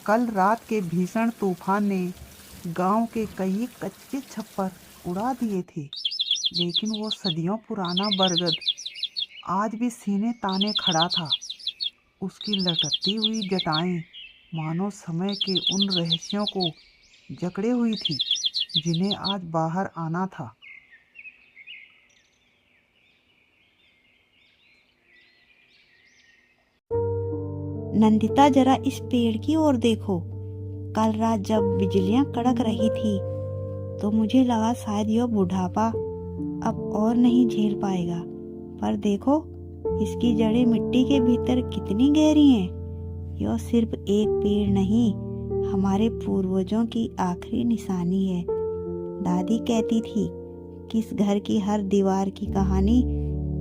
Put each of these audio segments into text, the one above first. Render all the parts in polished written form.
कल रात के भीषण तूफान ने गांव के कई कच्चे छप्पर उड़ा दिए थे, लेकिन वो सदियों पुराना बरगद आज भी सीने ताने खड़ा था। उसकी लटकती हुई जटाएं मानो समय के उन रहस्यों को जकड़े हुई थी जिन्हें आज बाहर आना था। नंदिता, जरा इस पेड़ की ओर देखो। कल रात जब बिजलियां कड़क रही थी तो मुझे लगा शायद यह बुढ़ापा अब और नहीं झेल पाएगा, पर देखो इसकी जड़ें मिट्टी के भीतर कितनी गहरी हैं। यह सिर्फ एक पेड़ नहीं, हमारे पूर्वजों की आखिरी निशानी है। दादी कहती थी कि इस घर की हर दीवार की कहानी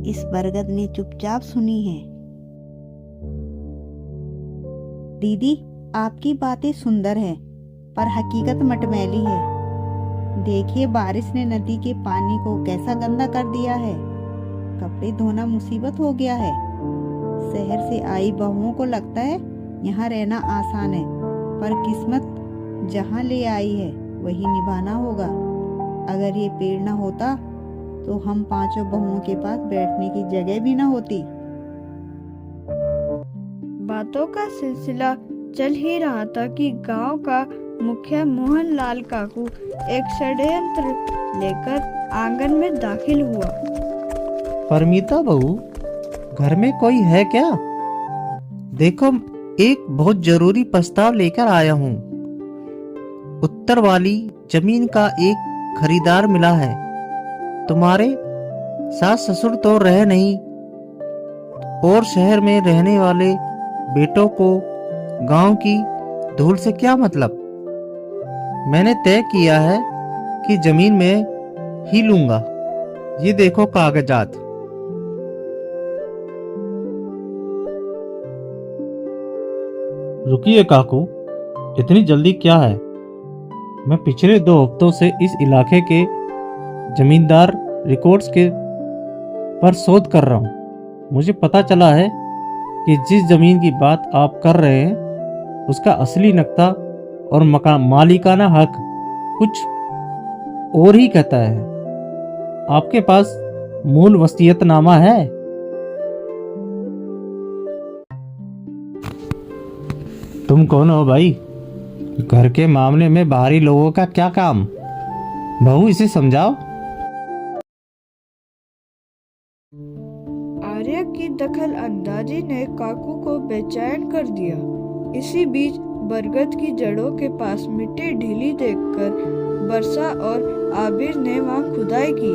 इस बरगद ने चुपचाप सुनी है। दीदी, आपकी बातें सुंदर है, पर हकीकत मटमैली है। देखिए, बारिश ने नदी के पानी को कैसा गंदा कर दिया है। कपड़े धोना मुसीबत हो गया है। शहर से आई बहुओं को लगता है यहाँ रहना आसान है, पर किस्मत जहाँ ले आई है वही निभाना होगा। अगर ये पेड़ ना होता तो हम पांचों बहुओं के पास बैठने की जगह भी ना होती। बातों का सिलसिला चल ही रहा था कि गांव का मुखिया मोहनलाल काकू एक षड्यंत्र लेकर आंगन में दाखिल हुआ। परमीता बहू, घर में कोई है क्या? देखो, एक बहुत जरूरी प्रस्ताव लेकर आया हूँ। उत्तर वाली जमीन का एक खरीदार मिला है। तुम्हारे सास ससुर तो रह नहीं, और शहर में रहने वाले बेटों को गांव की धूल से क्या मतलब। मैंने तय किया है कि जमीन में ही लूंगा। ये देखो कागजात। रुकिए काकू, इतनी जल्दी क्या है? मैं पिछले 2 हफ्तों से इस इलाके के जमींदार रिकॉर्ड्स के पर शोध कर रहा हूँ। मुझे पता चला है कि जिस जमीन की बात आप कर रहे हैं उसका असली नक्शा और मकान मालिकाना हक कुछ और ही कहता है। आपके पास मूल वसीयतनामा है? तुम कौन हो भाई? घर के मामले में बाहरी लोगों का क्या काम? बहू, इसे समझाओ। आर्या की दखल अंदाजी ने काकू को बेचैन कर दिया। इसी बीच बरगद की जड़ों के पास मिट्टी ढीली देखकर वर्षा और आबिर ने वहां खुदाई की,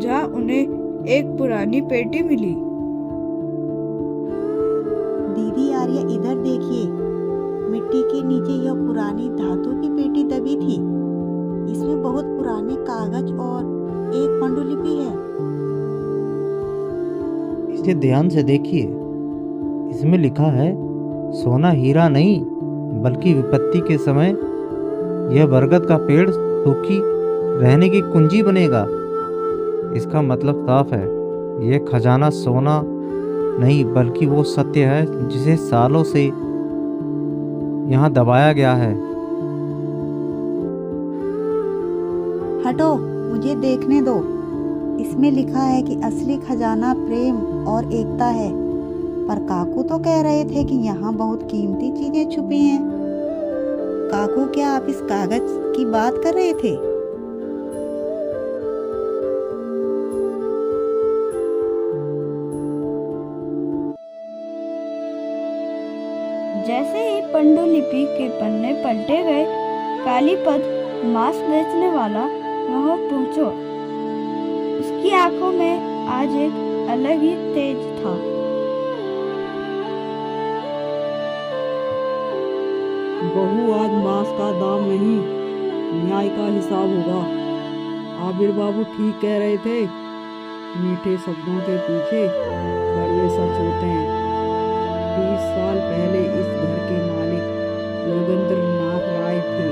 जहां उन्हें एक पुरानी पेटी मिली। दीदी, आर्या इधर देखिए। मिट्टी के नीचे यह पुरानी धातु की पेटी दबी थी। इसमें बहुत पुराने कागज और एक पांडुलिपि है। इसे ध्यान से देखिए। इसमें लिखा है, सोना हीरा नहीं बल्कि विपत्ति के समय यह बरगद का पेड़ सूखी रहने की कुंजी बनेगा। इसका मतलब साफ है, यह खजाना सोना नहीं बल्कि वो सत्य है जिसे सालों से यहाँ दबाया गया है। हटो, मुझे देखने दो। इसमें लिखा है कि असली खजाना प्रेम और एकता है, पर काकू तो कह रहे थे कि यहाँ बहुत कीमती चीजें छुपी हैं। काकू, क्या आप इस कागज की बात कर रहे थे? जैसे ही पांडुलिपि के पन्ने पलटे गए, कालीपद मांस बेचने वाला वहां पहुंचा। उसकी आंखों में आज एक अलग ही तेज था। बहू, आज मांस का दाम नहीं, न्याय का हिसाब होगा। आबिर बाबू ठीक कह रहे थे, मीठे शब्दों के पीछे कड़वे सच होते हैं। 20 साल पहले इस घर के मालिक योगेंद्र नाथ राय थे।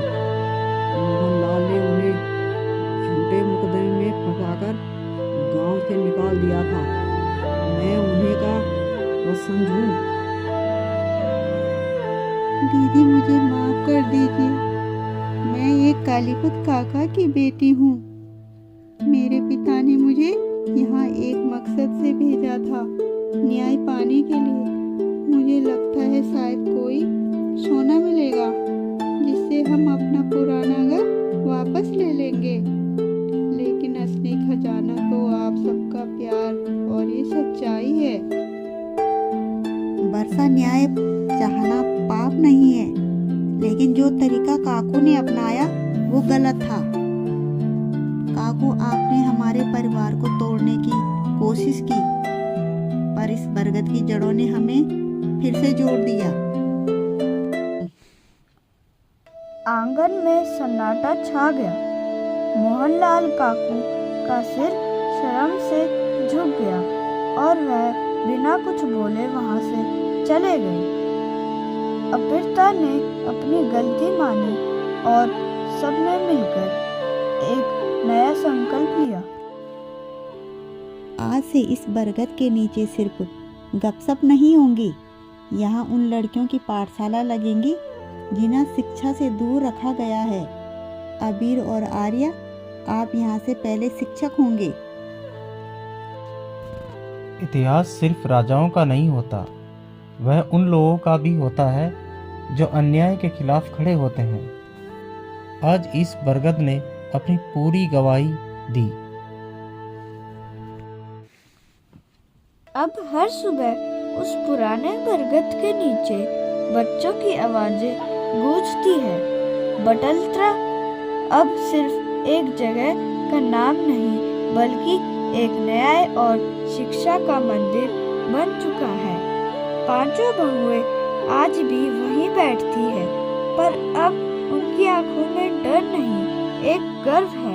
मोहनलाल ने उन्हें झूठे मुकदमे में फंसाकर गांव से निकाल दिया था। मैं उन्हीं का वसंत हूँ। दीदी मुझे माफ कर दीजिए। मैं एक कालीपत काका की बेटी हूँ। मेरे पिता ने मुझे यहाँ एक मकसद से भेजा था, न्याय पाने के लिए। मुझे लगता है शायद कोई सोना मिलेगा जिससे हम अपना पुराना घर वापस ले लेंगे। लेकिन असली खजाना तो आप सबका प्यार और ये सच्चाई है। वर्षा, न्याय चाहना पाप नहीं है, लेकिन जो तरीका काकू ने अपनाया वो गलत था। काकू, आपने हमारे परिवार को तोड़ने की कोशिश की, पर इस बरगद की जड़ों ने हमें फिर से जोड़ दिया। आंगन में सन्नाटा छा गया। मोहनलाल काकू का सिर शर्म से झुक गया और वह बिना कुछ बोले वहां से चले गए। अपिरता ने अपनी गलती मानी और सबने मिलकर एक नया संकल्प लिया। आज से इस बरगद के नीचे सिर्फ गपशप नहीं होंगी। यहाँ उन लड़कियों की पाठशाला लगेंगी जिन्हें शिक्षा से दूर रखा गया है। अबीर और आर्या, आप यहाँ से पहले शिक्षक होंगे। इतिहास सिर्फ राजाओं का नहीं होता, वह उन लोगों का भी होता है जो अन्याय के खिलाफ खड़े होते हैं। आज इस बरगद ने अपनी पूरी गवाही दी। अब हर सुबह उस पुराने बरगद के नीचे बच्चों की आवाजें गूंजती है। बटल्त्रा अब सिर्फ एक जगह का नाम नहीं, बल्कि एक न्याय और शिक्षा का मंदिर बन चुका है। पांचों बहुएं आज भी वहीं बैठती है, पर अब उनकी आंखों में डर नहीं, एक गर्व है।